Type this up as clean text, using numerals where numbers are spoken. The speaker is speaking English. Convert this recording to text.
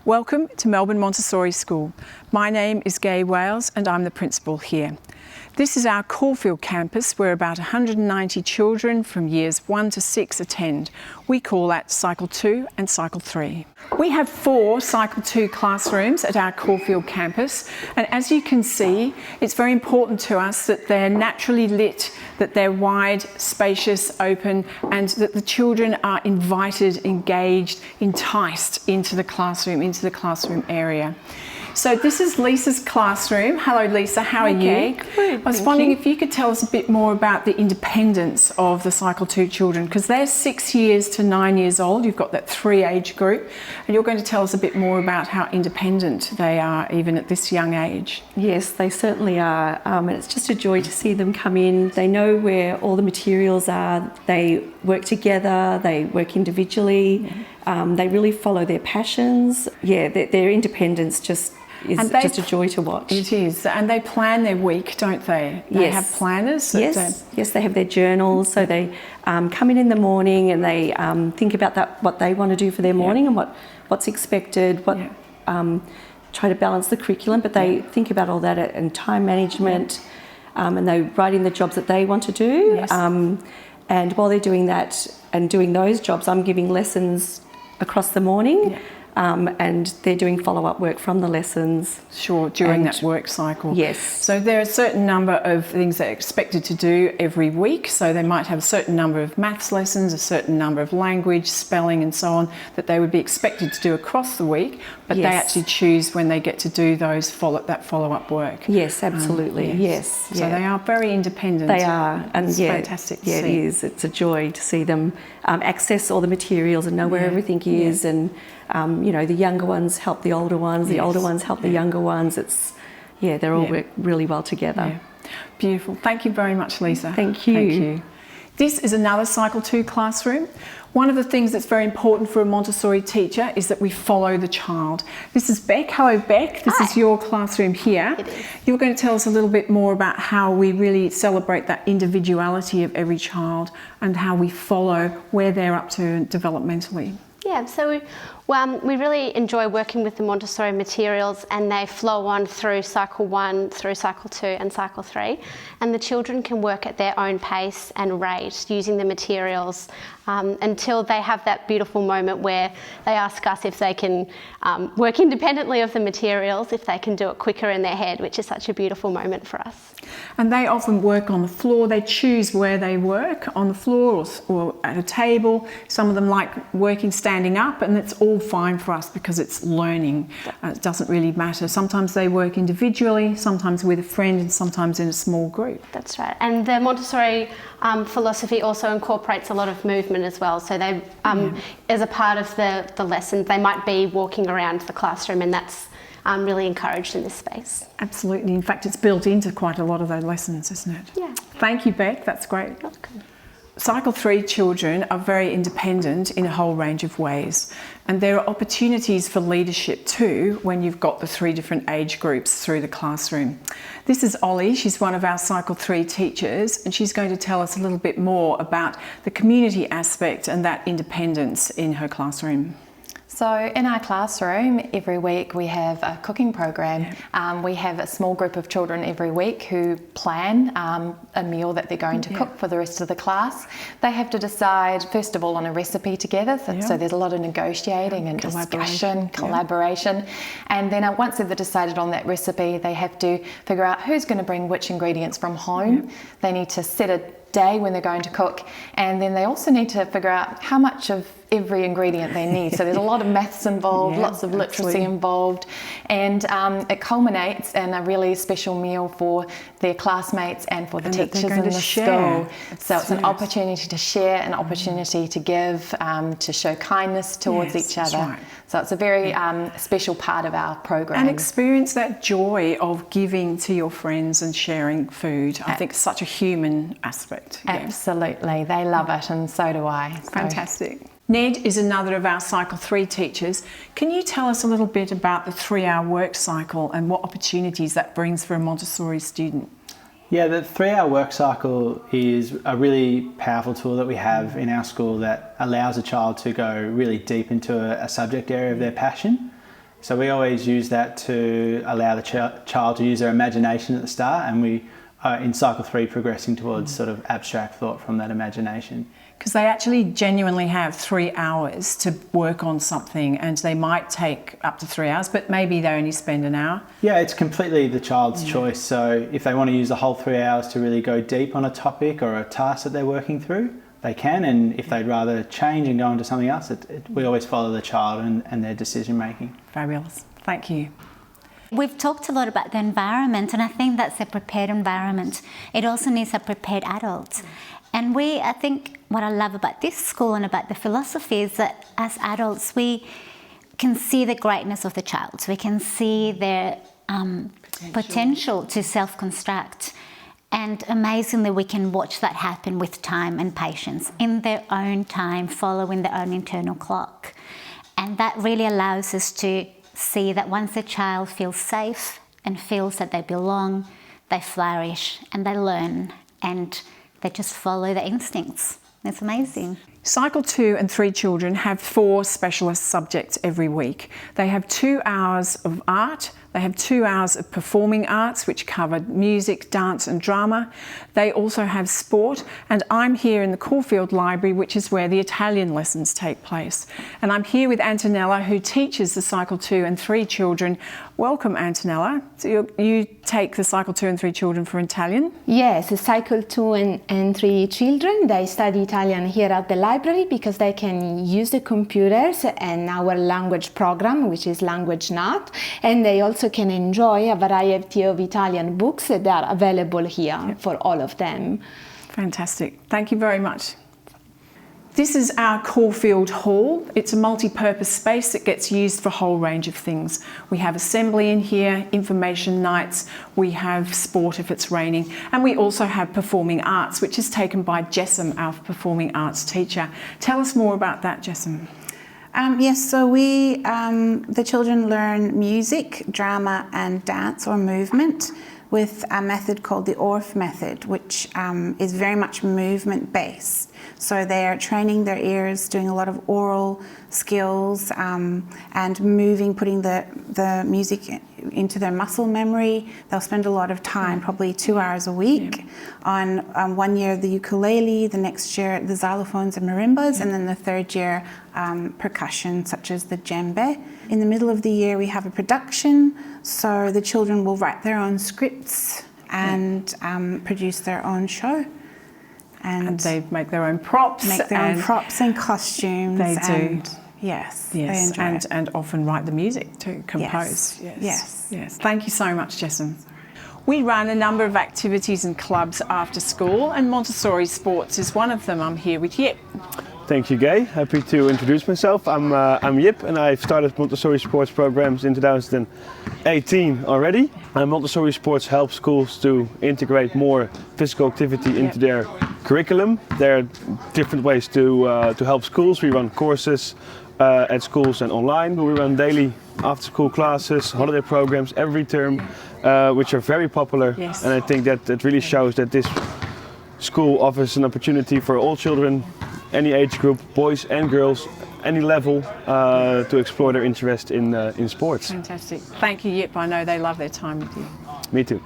Welcome to Melbourne Montessori School. My name is Gay Wales and I'm the principal here. This is our Caulfield campus where about 190 children from years 1 to 6 attend. We call that Cycle 2 and Cycle 3. We have 4 Cycle 2 classrooms at our Caulfield campus, and as you can see, it's very important to us that they're naturally lit, that they're wide, spacious, open, and that the children are invited, engaged, enticed into the classroom area. So this is Lisa's classroom. Hello Lisa, how are you? Good. I was wondering if you could tell us a bit more about the independence of the Cycle 2 children, because they're 6 years to 9 years old. You've got that 3 age group, and you're going to tell us a bit more about how independent they are even at this young age. Yes, they certainly are, and it's just a joy to see them come in. They know where all the materials are, they work together, they work individually, they really follow their passions. Yeah, their independence just is just a joy to watch. It is, and they plan their week, don't they? They have planners. Yes, they have their journals, so they come in the morning and they think about what they want to do for their morning and what's expected, try to balance the curriculum, but they think about all that and time management, and they write in the jobs that they want to do. Yes. And while they're doing that and doing those jobs, I'm giving lessons across the morning. Yeah. And they're doing follow-up work from the lessons. Sure, during that work cycle. Yes. So there are a certain number of things they're expected to do every week. So they might have a certain number of maths lessons, a certain number of language, spelling and so on that they would be expected to do across the week, but they actually choose when they get to do those follow-up work. Yes, absolutely. Yes. So they are very independent. They are. And it's fantastic to see. It is. It's a joy to see them access all the materials and know where everything is, and the younger ones help the older ones, the older ones help the younger ones. They're all work really well together. Yeah. Beautiful. Thank you very much, Lisa. Thank you. Thank you. This is another Cycle 2 classroom. One of the things that's very important for a Montessori teacher is that we follow the child. This is Bec. Hello, Bec. This is your classroom here. It is. You're going to tell us a little bit more about how we really celebrate that individuality of every child and how we follow where they're up to developmentally. Yeah, so we really enjoy working with the Montessori materials, and they flow on through Cycle 1, through Cycle 2 and Cycle 3, and the children can work at their own pace and rate using the materials until they have that beautiful moment where they ask us if they can work independently of the materials, if they can do it quicker in their head, which is such a beautiful moment for us. And they often work on the floor. They choose where they work, on the floor or at a table. Some of them like working standing up, and it's all fine for us because it's learning. It doesn't really matter. Sometimes they work individually, sometimes with a friend, and sometimes in a small group. That's right. And the Montessori philosophy also incorporates a lot of movement as well. So they, as a part of the lesson, they might be walking around the classroom, and that's really encouraged in this space. Absolutely. In fact, it's built into quite a lot of those lessons, isn't it? Yeah. Thank you, Bec. That's great. Welcome. Cycle 3 children are very independent in a whole range of ways, and there are opportunities for leadership too when you've got the 3 different age groups through the classroom. This is Ollie. She's one of our Cycle 3 teachers, and she's going to tell us a little bit more about the community aspect and that independence in her classroom. So in our classroom every week we have a cooking program. We have a small group of children every week who plan a meal that they're going to cook for the rest of the class. They have to decide first of all on a recipe together, so there's a lot of negotiating and discussion, collaboration, and then once they've decided on that recipe they have to figure out who's going to bring which ingredients from home. They need to set a day when they're going to cook, and then they also need to figure out how much of every ingredient they need. So there's a lot of maths involved, lots of literacy involved, and it culminates in a really special meal for their classmates and for the teachers in the school. So it's an opportunity to share, an opportunity to give, to show kindness towards each other. Right. So it's a very special part of our program. And experience that joy of giving to your friends and sharing food. I think it's such a human aspect. Absolutely. They love it, and so do I. Fantastic. Ned is another of our Cycle 3 teachers. Can you tell us a little bit about the 3-hour work cycle and what opportunities that brings for a Montessori student? Yeah, the 3-hour work cycle is a really powerful tool that we have in our school that allows a child to go really deep into a subject area of their passion. So we always use that to allow the child to use their imagination at the start, and we are in cycle 3 progressing towards sort of abstract thought from that imagination. Because they actually genuinely have 3 hours to work on something, and they might take up to 3 hours, but maybe they only spend an hour. Yeah, it's completely the child's choice. So if they want to use the whole 3 hours to really go deep on a topic or a task that they're working through, they can. And if they'd rather change and go into something else, we always follow the child and their decision making. Fabulous. Thank you. We've talked a lot about the environment, and I think that's a prepared environment. It also needs a prepared adult. And I think what I love about this school and about the philosophy is that as adults, we can see the greatness of the child. We can see their potential to self-construct. And amazingly, we can watch that happen with time and patience, in their own time, following their own internal clock. And that really allows us to see that once a child feels safe and feels that they belong, they flourish and they learn and they just follow their instincts. It's amazing. Cycle 2 and 3 children have 4 specialist subjects every week. They have 2 hours of art. They have 2 hours of performing arts, which cover music, dance and drama. They also have sport, and I'm here in the Caulfield Library, which is where the Italian lessons take place. And I'm here with Antonella, who teaches the Cycle 2 and 3 children. Welcome, Antonella. So you take the Cycle 2 and 3 children for Italian? Yes, Cycle 2 and 3 children, they study Italian here at the library because they can use the computers and our language program, which is Language Nut, and they also can enjoy a variety of Italian books that are available here for all of them. Fantastic. Thank you very much. This is our Caulfield Hall. It's a multi-purpose space that gets used for a whole range of things. We have assembly in here, information nights, we have sport if it's raining, and we also have performing arts, which is taken by Jessam, our performing arts teacher. Tell us more about that, Jessam. Yes, so the children learn music, drama and dance or movement with a method called the ORF method, which is very much movement based. So they are training their ears, doing a lot of oral skills and moving, putting the music into their muscle memory. They'll spend a lot of time, probably 2 hours a week, on 1 year the ukulele, the next year the xylophones and marimbas, and then the 3rd year percussion such as the djembe. In the middle of the year we have a production, so the children will write their own scripts and produce their own show. And they make their own props. Make their own props and costumes. They do. And yes, they enjoy it. And often write the music too, compose. Yes. Thank you so much, Jessam. We run a number of activities and clubs after school, and Montessori Sports is one of them. I'm here with Yip. Thank you, Gay. Happy to introduce myself. I'm Yip, and I've started Montessori Sports programs in 2018 already. Montessori Sports helps schools to integrate more physical activity into their curriculum. There are different ways to help schools. We run courses at schools and online, but we run daily after-school classes, holiday programs every term, which are very popular. Yes. And I think that really shows that this school offers an opportunity for all children, any age group, boys and girls, any level, to explore their interest in sports. Fantastic. Thank you, Yip. I know they love their time with you. Me too.